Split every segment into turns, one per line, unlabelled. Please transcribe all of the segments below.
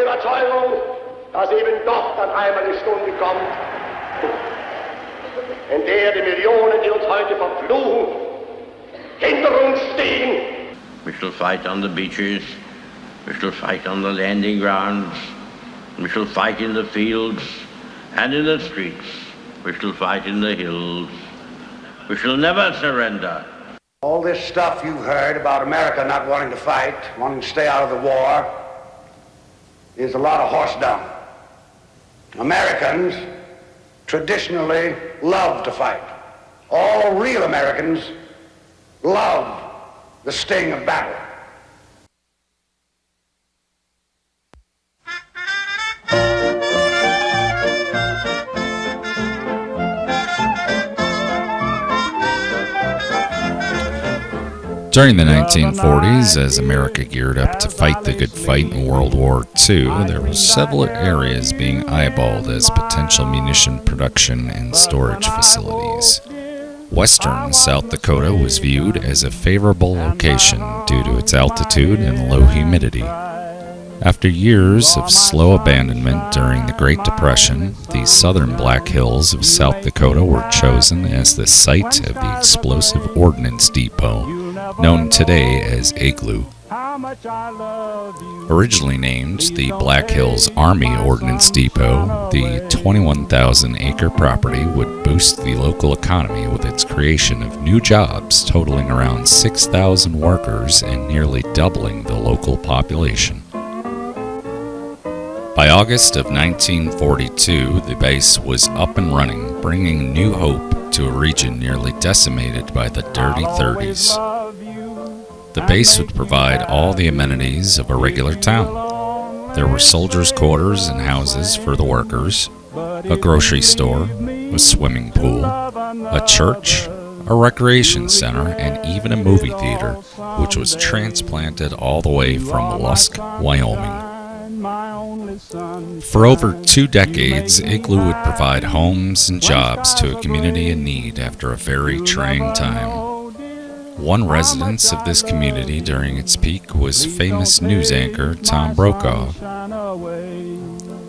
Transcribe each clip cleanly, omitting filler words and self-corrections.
Überzeugung, dass eben doch dann einmal die Stunde kommt, in der die Millionen, die uns heute verfluchen, hinter uns stehen.
We shall fight on the beaches, we shall fight on the landing grounds, we shall fight in the fields and in the streets, we shall fight in the hills, we shall never surrender.
All this stuff you've heard about America not wanting to fight, wanting to stay out of the war, is a lot of horse dung. Americans traditionally love to fight. All real Americans love the sting of battle.
During the 1940s, as America geared up to fight the good fight in World War II, there were several areas being eyeballed as potential munition production and storage facilities. Western South Dakota was viewed as a favorable location due to its altitude and low humidity. After years of slow abandonment during the Great Depression, the southern Black Hills of South Dakota were chosen as the site of the explosive Ordnance Depot, known today as Igloo. Originally named the Black Hills Army Ordnance Depot, the 21,000-acre property would boost the local economy with its creation of new jobs totaling around 6,000 workers and nearly doubling the local population. By August of 1942, the base was up and running, bringing new hope to a region nearly decimated by the dirty 30s. The base would provide all the amenities of a regular town. There were soldiers' quarters and houses for the workers, a grocery store, a swimming pool, a church, a recreation center, and even a movie theater, which was transplanted all the way from Lusk, Wyoming. For over 2 decades, Igloo would provide homes and jobs to a community in need after a very trying time. One resident of this community during its peak was famous news anchor Tom Brokaw.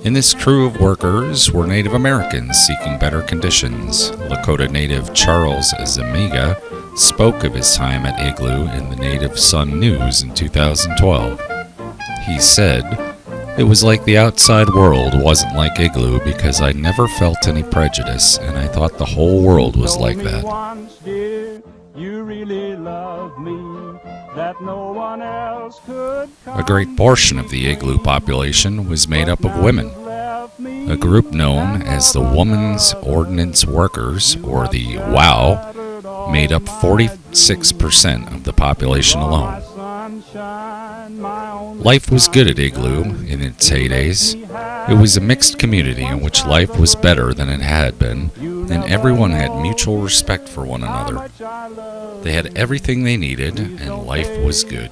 In this crew of workers were Native Americans seeking better conditions. Lakota native Charles Zamiga spoke of his time at Igloo in the Native Sun News in 2012. He said, "It was like the outside world wasn't like Igloo because I never felt any prejudice, and I thought the whole world was like that." A great portion of the Igloo population was made up of women. A group known as the Women's Ordnance Workers, or the WOW, made up 46% of the population alone. Life was good at Igloo in its heydays. It was a mixed community in which life was better than it had been, and everyone had mutual respect for one another. They had everything they needed, and life was good.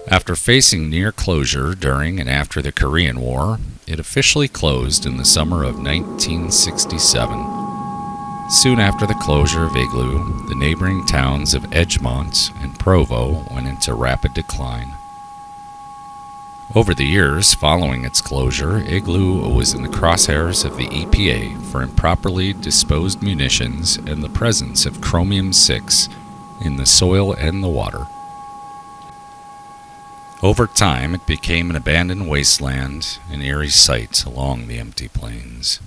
After facing near closure during and after the Korean War, it officially closed in the summer of 1967. Soon after the closure of Igloo, the neighboring towns of Edgemont and Provo went into rapid decline. Over the years following its closure, Igloo was in the crosshairs of the EPA for improperly disposed munitions and the presence of chromium-6 in the soil and the water. Over time, it became an abandoned wasteland, an eerie sight along the empty plains.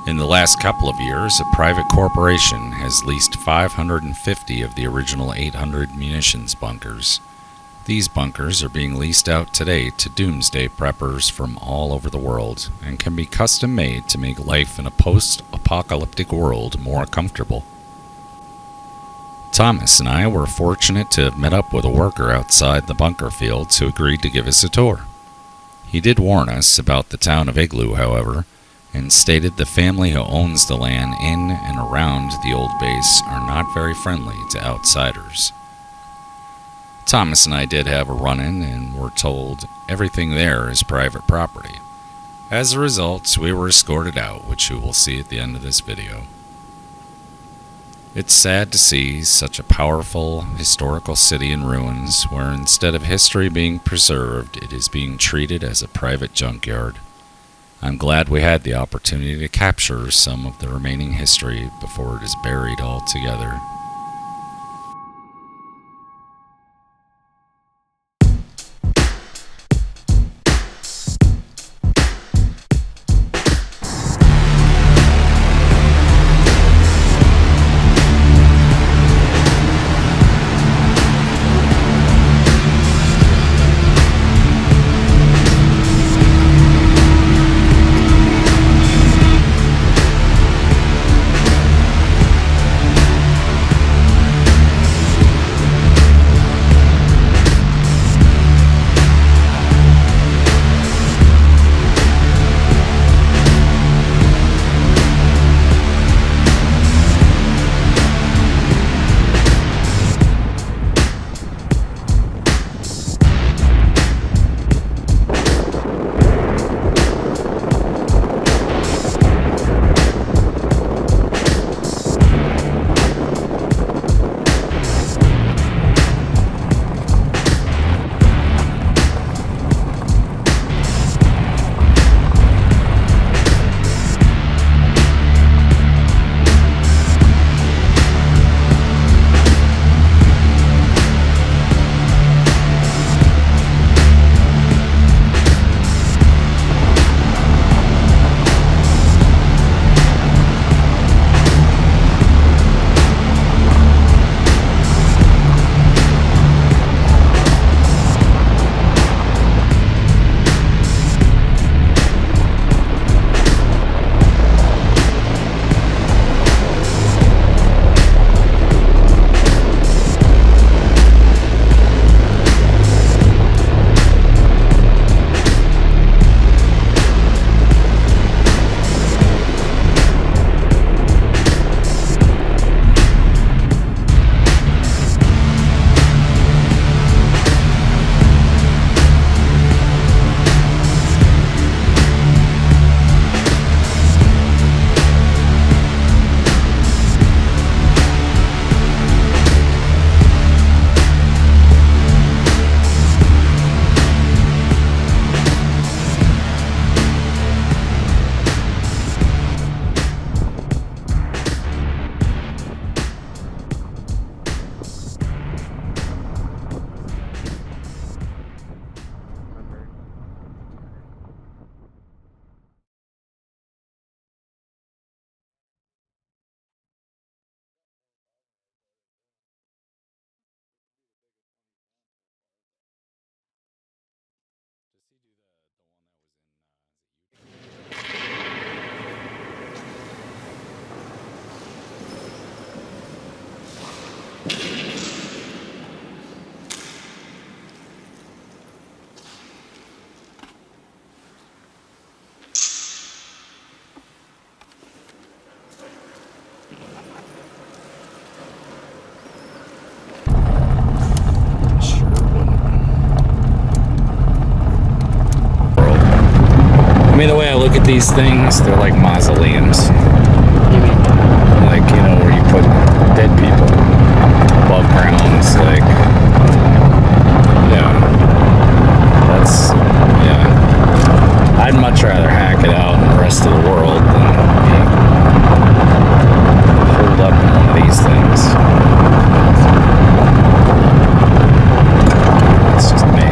In the last couple of years, a private corporation has leased 550 of the original 800 munitions bunkers. These bunkers are being leased out today to doomsday preppers from all over the world and can be custom made to make life in a post-apocalyptic world more comfortable. Thomas and I were fortunate to have met up with a worker outside the bunker fields who agreed to give us a tour. He did warn us about the town of Igloo, however, and stated the family who owns the land in and around the old base are not very friendly to outsiders. Thomas and I did have a run-in and were told everything there is private property. As a result, we were escorted out, which you will see at the end of this video. It's sad to see such a powerful historical city in ruins where instead of history being preserved, it is being treated as a private junkyard. I'm glad we had the opportunity to capture some of the remaining history before it is buried altogether. I mean, the way I look at these things, they're like mausoleums. Like, you know, where you put dead people above ground. It's like, yeah. That's, yeah. I'd much rather hack it out in the rest of the world than be holed up in one of these things. That's just me.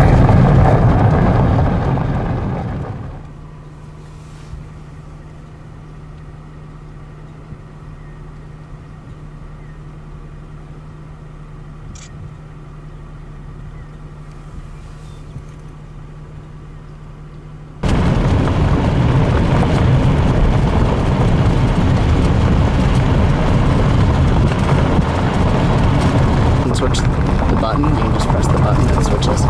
Switch the button, you can just press the button and it switches.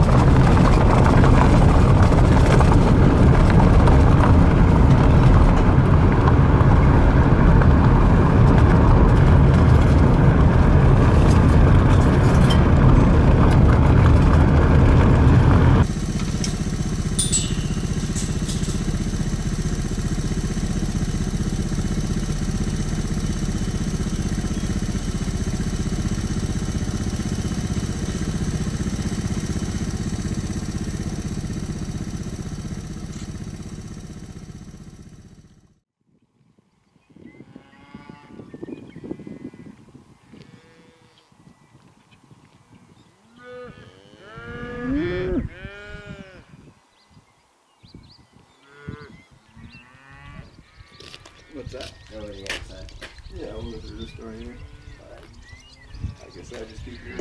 right here. I guess I just keep your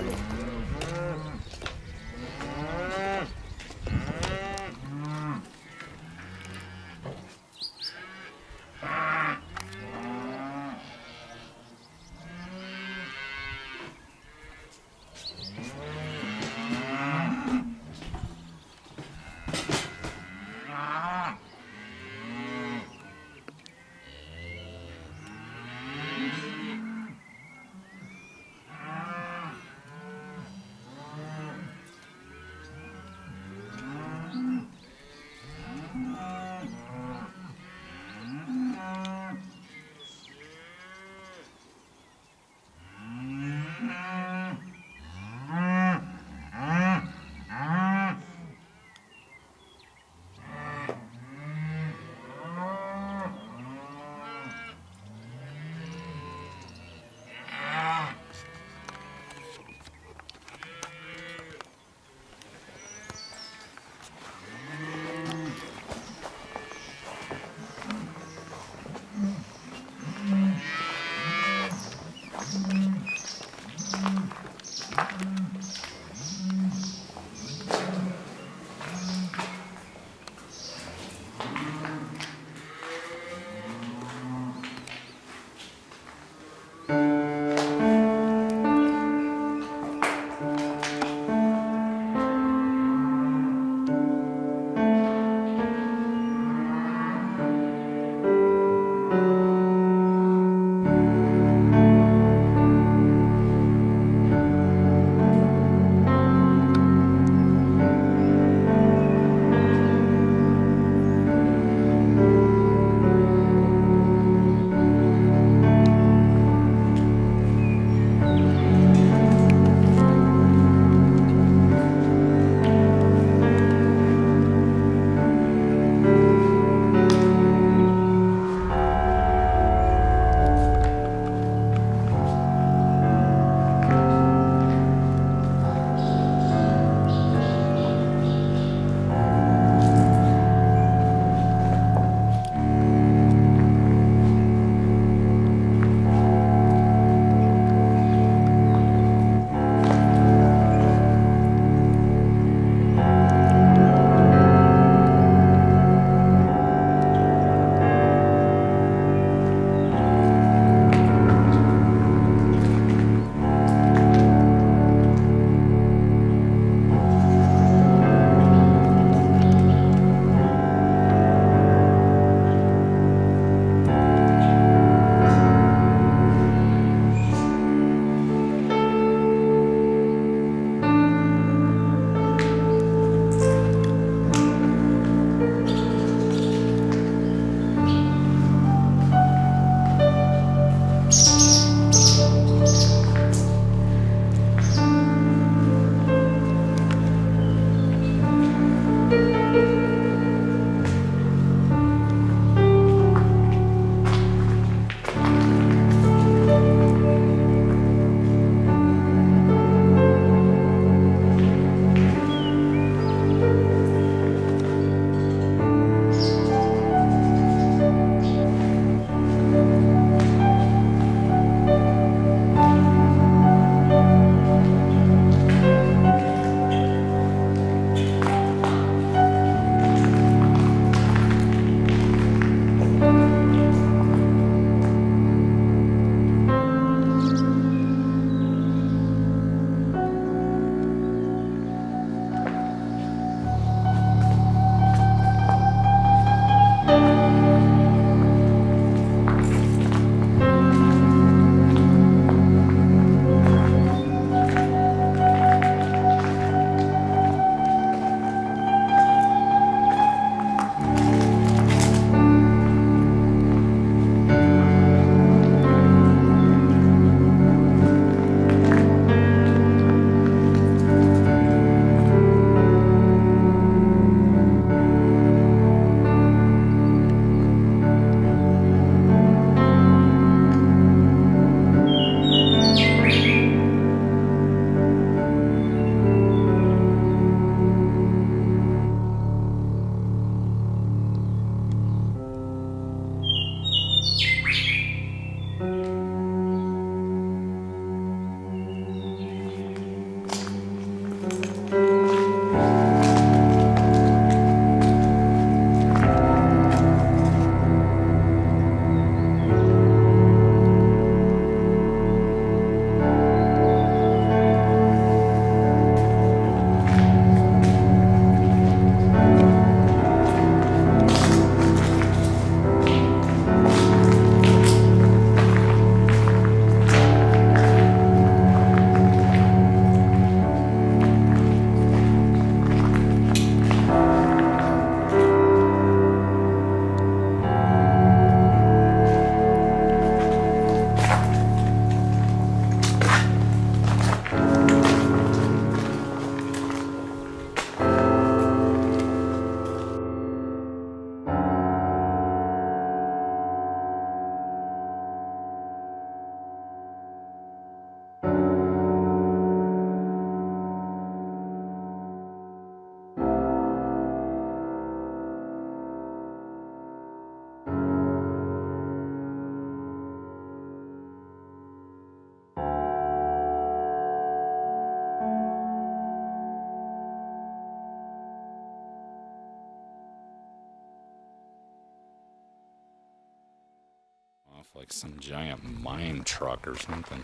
like some giant mine truck or something.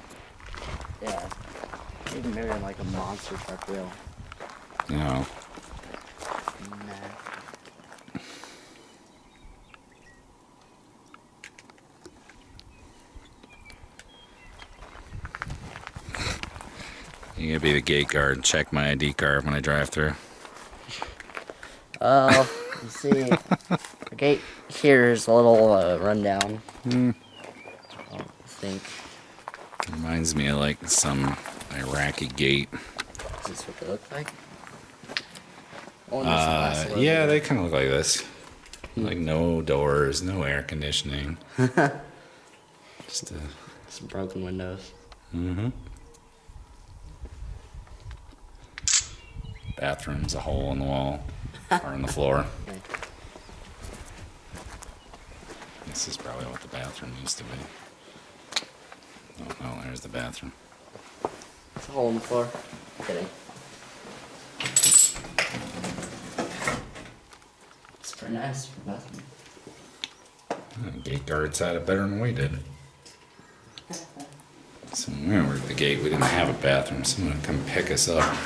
Yeah. Even maybe like a monster truck wheel.
Yeah.
Nah.
You gotta be the gate guard and check my ID card when I drive through.
Oh, you see, the gate here is a little rundown. I think.
Reminds me of like some Iraqi gate.
Is this what they look like? Oh, and there's the glass door
Yeah,
over
they kind of look like this. Like no doors, no air conditioning. Just
some broken windows.
Bathroom's a hole in the wall or in the floor.
Okay.
This is probably what the bathroom used to be. Oh no, there's the bathroom.
It's a hole in the floor. Kidding. It's pretty nice for nothing.
Gate guards had it better than we did. So when we were at the gate, we didn't have a bathroom. Someone would come pick us up.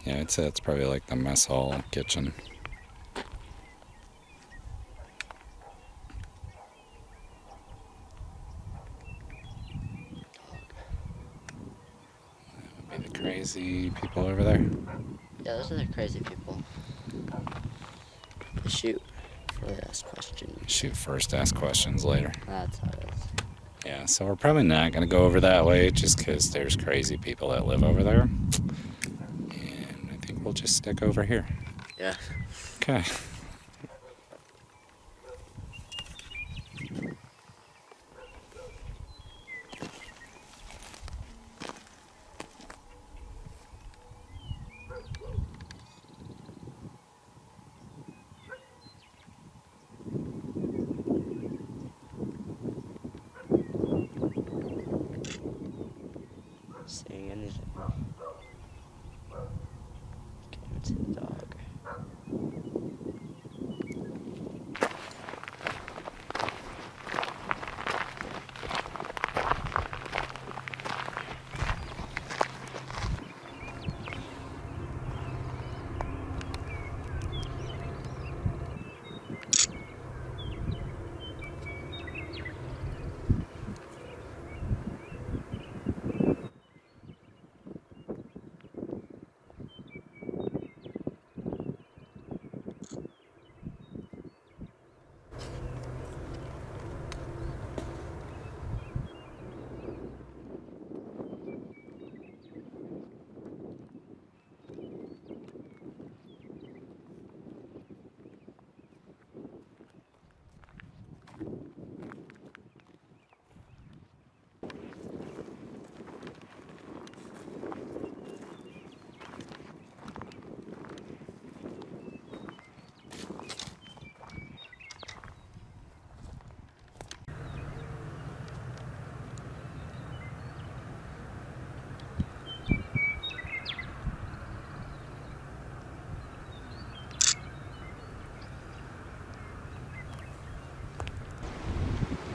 Yeah, I'd say it's probably like the mess hall kitchen. That would be the crazy people over there.
Yeah, those are the crazy people. They shoot before they ask questions.
Shoot first, ask questions later.
That's how it is.
Yeah, so we're probably not going to go over that way just because there's crazy people that live over there. And I think we'll just stick over here.
Yeah.
Okay.
Seeing anything? Can't even see the dog.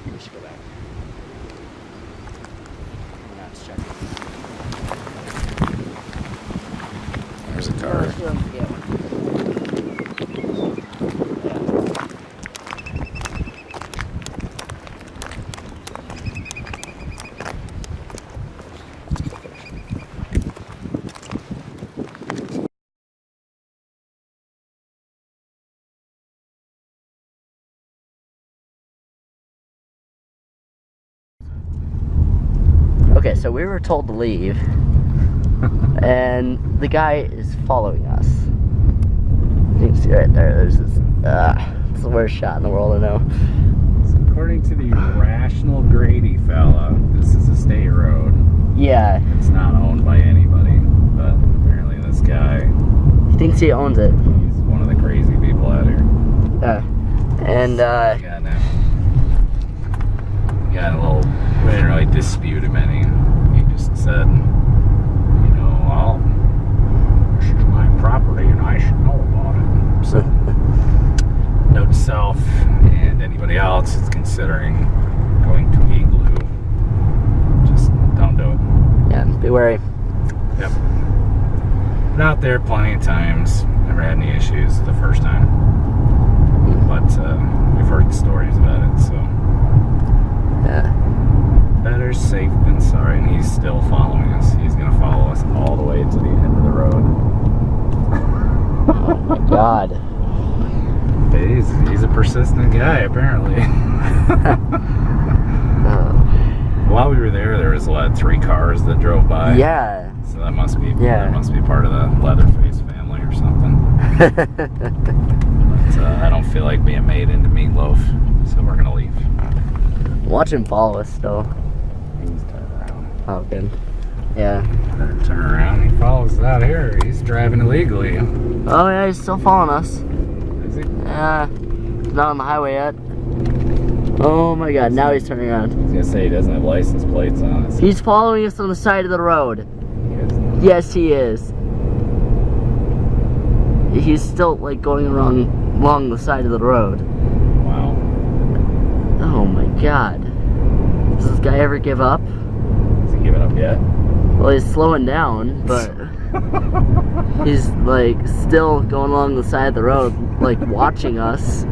We should go back. We're not checking.
There's a car.
Yeah. Okay, so we were told to leave, and the guy is following us. You can see right there, there's this, it's the worst shot in the world, I know.
So according to the rational Grady fella, this is a state road.
Yeah.
It's not owned by anybody, but apparently this
this guy.
He thinks he owns it.
He's one of the crazy people out here.
Yeah. And,
Got a little, we didn't really dispute him any. He just said, you know, well, this is my property and I should know about it. So, note to self and anybody else is considering going to Igloo, just don't do it.
yeah, be wary.
Yep. Been out there plenty of times. Never had any issues the first time. But we've heard stories about it, so
Yeah.
better safe than sorry. And he's still following us. He's going to follow us all the way to the end of the road.
Oh my god.
But he's a persistent guy, apparently. While we were there was 3 cars that drove by.
Yeah.
So that must be
Yeah.
that must be part of the Leatherface family or something. But I don't feel like being made into meatloaf, so we're gonna leave.
Watch him follow us still.
He's turned around.
Oh, good. Yeah.
Better turn around. He follows us out here. He's driving illegally.
Oh yeah, he's still following us.
Is he?
Yeah. He's not on the highway yet. Oh my god, now he's turning around.
I was gonna say he doesn't have license plates on us.
He's following us on the side of the road.
He is.
Yes, he is. He's still like going along the side of the road.
Wow.
Oh my god. Does this guy ever give up?
Has he given up yet?
Well, he's slowing down, but he's like still going along the side of the road, like watching us.